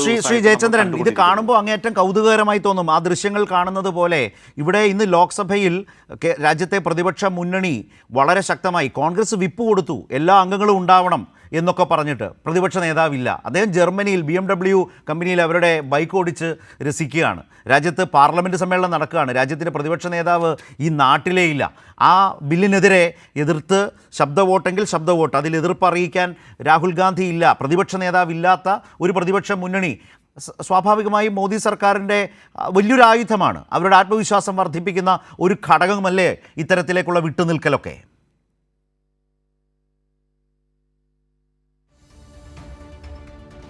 ശ്രീ ജയചന്ദ്രൻ, ഇത് കാണുമ്പോൾ അങ്ങേയറ്റം കൗതുകകരമായി തോന്നും. ആ ദൃശ്യങ്ങൾ കാണുന്നത് പോലെ ഇവിടെ ഇന്ന് ലോക്സഭയിൽ രാജ്യത്തെ പ്രതിപക്ഷ മുന്നണി വളരെ ശക്തമായി കോൺഗ്രസ് വിപ്പ് കൊടുത്തു, എല്ലാ അംഗങ്ങളും ഉണ്ടാവണം എന്നൊക്കെ പറഞ്ഞിട്ട്. പ്രതിപക്ഷ നേതാവില്ല. അദ്ദേഹം ജർമ്മനിയിൽ BMW കമ്പനിയിൽ അവരുടെ ബൈക്ക് ഓടിച്ച് രസിക്കുകയാണ്. രാജ്യത്ത് പാർലമെൻറ്റ് സമ്മേളനം നടക്കുകയാണ്. രാജ്യത്തിൻ്റെ പ്രതിപക്ഷ നേതാവ് ഈ നാട്ടിലേ ഇല്ല. ആ ബില്ലിനെതിരെ എതിർത്ത് ശബ്ദ വോട്ടെങ്കിൽ ശബ്ദ വോട്ട്, അതിൽ എതിർപ്പ് അറിയിക്കാൻ രാഹുൽ ഗാന്ധി ഇല്ല. പ്രതിപക്ഷ നേതാവില്ലാത്ത ഒരു പ്രതിപക്ഷ മുന്നണി സ്വാഭാവികമായും മോദി സർക്കാരിൻ്റെ വലിയൊരു ആയുധമാണ്. അവരുടെ ആത്മവിശ്വാസം വർദ്ധിപ്പിക്കുന്ന ഒരു ഘടകമല്ലേ ഇത്തരത്തിലേക്കുള്ള വിട്ടുനിൽക്കലൊക്കെ?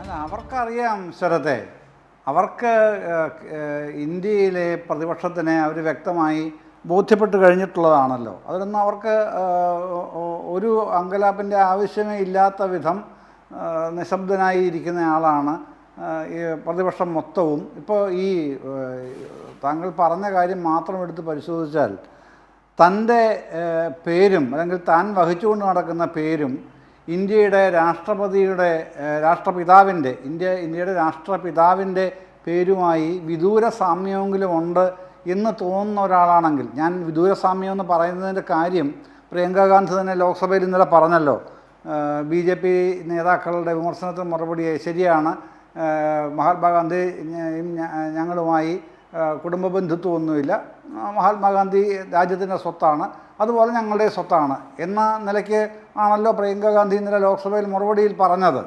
അല്ല, അവർക്കറിയാം ശരത്തെ, അവർക്ക് ഇന്ത്യയിലെ പ്രതിപക്ഷത്തിനെ അവർ വ്യക്തമായി ബോധ്യപ്പെട്ട് കഴിഞ്ഞിട്ടുള്ളതാണല്ലോ. അതിലൊന്നും അവർക്ക് ഒരു അങ്കലാപ്പിൻ്റെ ആവശ്യമേ ഇല്ലാത്ത വിധം നിശബ്ദനായി ഇരിക്കുന്ന ആളാണ് ഈ പ്രതിപക്ഷം മൊത്തവും. ഇപ്പോൾ ഈ താങ്കൾ പറഞ്ഞ കാര്യം മാത്രം എടുത്ത് പരിശോധിച്ചാൽ തൻ്റെ പേരും അല്ലെങ്കിൽ താൻ വഹിച്ചുകൊണ്ട് നടക്കുന്ന പേരും ഇന്ത്യയുടെ ഇന്ത്യയുടെ രാഷ്ട്രപിതാവിൻ്റെ പേരുമായി വിദൂര സാമ്യമെങ്കിലും ഉണ്ട് എന്ന് തോന്നുന്ന ഒരാളാണെങ്കിൽ, ഞാൻ വിദൂര സാമ്യം എന്ന് പറയുന്നതിൻ്റെ കാര്യം പ്രിയങ്ക ഗാന്ധി തന്നെ ലോക്സഭയിൽ ഇന്നലെ പറഞ്ഞല്ലോ. BJP നേതാക്കളുടെ വിമർശനത്തിന് മറുപടിയായി, ശരിയാണ്, മഹാത്മാഗാന്ധി ഞങ്ങളുമായി കുടുംബ ബന്ധുത്വമൊന്നുമില്ല, മഹാത്മാഗാന്ധി രാജ്യത്തിൻ്റെ സ്വത്താണ്, അതുപോലെ ഞങ്ങളുടെ സ്വത്താണ് എന്ന നിലയ്ക്ക് ആണല്ലോ പ്രിയങ്ക ഗാന്ധി ഇന്നലെ ലോക്സഭയിൽ മറുപടിയിൽ പറഞ്ഞത്.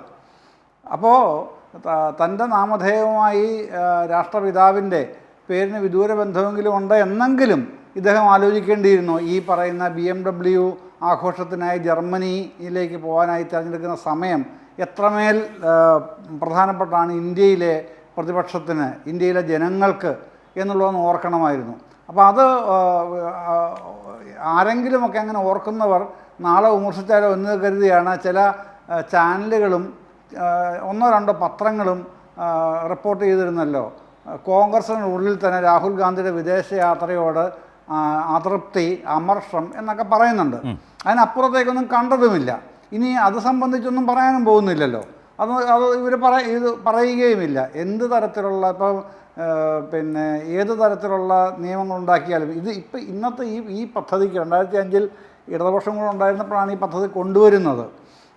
അപ്പോൾ തൻ്റെ നാമധേയവുമായി രാഷ്ട്രപിതാവിൻ്റെ പേരിന് വിദൂര ബന്ധമെങ്കിലും ഉണ്ട് എന്നെങ്കിലും ഇദ്ദേഹം ആലോചിക്കേണ്ടിയിരുന്നു. ഈ പറയുന്ന BMW ആഘോഷത്തിനായി ജർമ്മനിയിലേക്ക് പോകാനായി തിരഞ്ഞെടുക്കുന്ന സമയം എത്രമേൽ പ്രധാനപ്പെട്ടാണ് ഇന്ത്യയിലെ പ്രതിപക്ഷത്തിന്, ഇന്ത്യയിലെ ജനങ്ങൾക്ക് എന്നുള്ളതൊന്ന് ഓർക്കണമായിരുന്നു. അപ്പോൾ അത് ആരെങ്കിലുമൊക്കെ അങ്ങനെ ഓർക്കുന്നവർ നാളെ വിമർശിച്ചാലോ എന്ന് കരുതിയാണ് ചില ചാനലുകളും ഒന്നോ രണ്ടോ പത്രങ്ങളും റിപ്പോർട്ട് ചെയ്തിരുന്നല്ലോ. കോൺഗ്രസിനുള്ളിൽ തന്നെ രാഹുൽ ഗാന്ധിയുടെ വിദേശയാത്രയോട് അതൃപ്തി, അമർഷം എന്നൊക്കെ പറയുന്നുണ്ട്. അതിനപ്പുറത്തേക്കൊന്നും കണ്ടതുമില്ല. ഇനി അത് സംബന്ധിച്ചൊന്നും പറയാനും പോകുന്നില്ലല്ലോ. അത് ഇവർ പറയുകയുമില്ല. എന്ത് തരത്തിലുള്ള ഏത് തരത്തിലുള്ള നിയമങ്ങളുണ്ടാക്കിയാലും ഇന്നത്തെ ഈ പദ്ധതിക്ക് 2005 ഇടതുപക്ഷം കൂടെ ഉണ്ടായിരുന്നപ്പോഴാണ് ഈ പദ്ധതി കൊണ്ടുവരുന്നത്.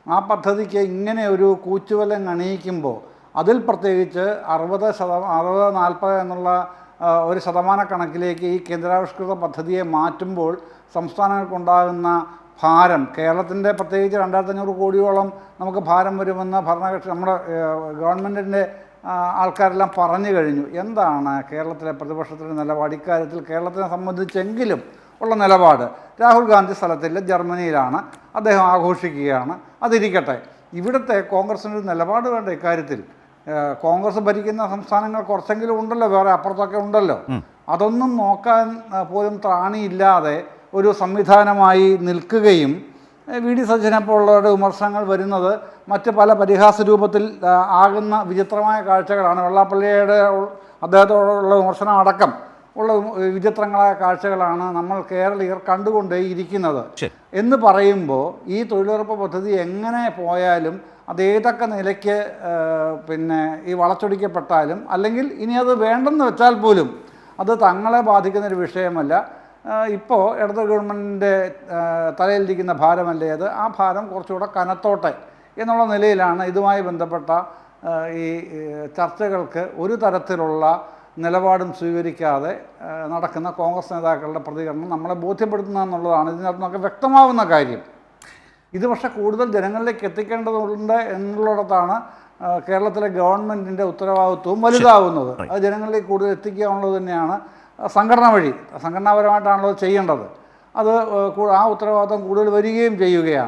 ആ പദ്ധതിക്ക് ഇങ്ങനെ ഒരു കൂച്ചുവലം അണിയിക്കുമ്പോൾ അതിൽ പ്രത്യേകിച്ച് 60-40 എന്നുള്ള ഒരു ശതമാനക്കണക്കിലേക്ക് ഈ കേന്ദ്രാവിഷ്കൃത പദ്ധതിയെ മാറ്റുമ്പോൾ സംസ്ഥാനങ്ങൾക്കുണ്ടാകുന്ന ഭാരം, കേരളത്തിൻ്റെ പ്രത്യേകിച്ച് 2500 കോടിയോളം നമുക്ക് ഭാരം വരുമെന്ന് ഭരണകക്ഷി നമ്മുടെ ഗവൺമെൻറ്റിൻ്റെ ആൾക്കാരെല്ലാം പറഞ്ഞു കഴിഞ്ഞു. എന്താണ് കേരളത്തിലെ പ്രതിപക്ഷത്തിൻ്റെ നിലപാട് ഇക്കാര്യത്തിൽ? കേരളത്തിനെ സംബന്ധിച്ചെങ്കിലും ഉള്ള നിലപാട്, രാഹുൽ ഗാന്ധി സ്ഥലത്തില്ല, ജർമ്മനിയിലാണ്, അദ്ദേഹം ആഘോഷിക്കുകയാണ്, അതിരിക്കട്ടെ. ഇവിടുത്തെ കോൺഗ്രസിനൊരു നിലപാട് വേണ്ട ഇക്കാര്യത്തിൽ. കോൺഗ്രസ് ഭരിക്കുന്ന സംസ്ഥാനങ്ങൾ കുറച്ചെങ്കിലും ഉണ്ടല്ലോ, വേറെ അപ്പുറത്തൊക്കെ ഉണ്ടല്ലോ. അതൊന്നും നോക്കാൻ പോലും ത്രാണിയില്ലാതെ ഒരു സംവിധാനമായി നിൽക്കുകയും VD സജ്ജനെപ്പോലുള്ളവരുടെ വിമർശനങ്ങൾ വരുന്നത് മറ്റ് പല പരിഹാസ രൂപത്തിൽ ആകുന്ന വിചിത്രമായ കാഴ്ചകളാണ്. വെള്ളാപ്പള്ളിയുടെ അദ്ദേഹത്തോടുള്ള വിമർശനം അടക്കം ഉള്ള വിചിത്രങ്ങളായ കാഴ്ചകളാണ് നമ്മൾ കേരളീയർ കണ്ടുകൊണ്ടേയിരിക്കുന്നത്. എന്ന് പറയുമ്പോൾ ഈ തൊഴിലുറപ്പ് പദ്ധതി എങ്ങനെ പോയാലും അതേതൊക്കെ നിലയ്ക്ക് ഈ വളച്ചൊടിക്കപ്പെട്ടാലും, അല്ലെങ്കിൽ ഇനി അത് വേണ്ടെന്ന് വെച്ചാൽ പോലും അത് തങ്ങളെ ബാധിക്കുന്നൊരു വിഷയമല്ല. ഇപ്പോൾ ഇടത് ഗവൺമെൻറ്റിൻ്റെ തലയിലിരിക്കുന്ന ഭാരമല്ലേ അത്, ആ ഭാരം കുറച്ചുകൂടെ കനത്തോട്ടെ എന്നുള്ള നിലയിലാണ് ഇതുമായി ബന്ധപ്പെട്ട ഈ ചർച്ചകൾക്ക് ഒരു തരത്തിലുള്ള നിലപാടും സ്വീകരിക്കാതെ നടക്കുന്ന കോൺഗ്രസ് നേതാക്കളുടെ പ്രതികരണം നമ്മളെ ബോധ്യപ്പെടുത്തുക എന്നുള്ളതാണ് ഇതിനകത്ത് നമുക്ക് വ്യക്തമാവുന്ന കാര്യം. ഇത് പക്ഷേ കൂടുതൽ ജനങ്ങളിലേക്ക് എത്തിക്കേണ്ടതുണ്ട് എന്നുള്ളിടത്താണ് കേരളത്തിലെ ഗവൺമെൻറ്റിൻ്റെ ഉത്തരവാദിത്വവും വലുതാവുന്നത്. അത് ജനങ്ങളിലേക്ക് കൂടുതൽ എത്തിക്കുക എന്നുള്ളത് തന്നെയാണ് സംഘടനാപരമായിട്ടാണല്ലോ ചെയ്യേണ്ടത്. അത് ആ ഉത്തരവാദിത്വം കൂടുതൽ വരികയും ചെയ്യുകയാണ്.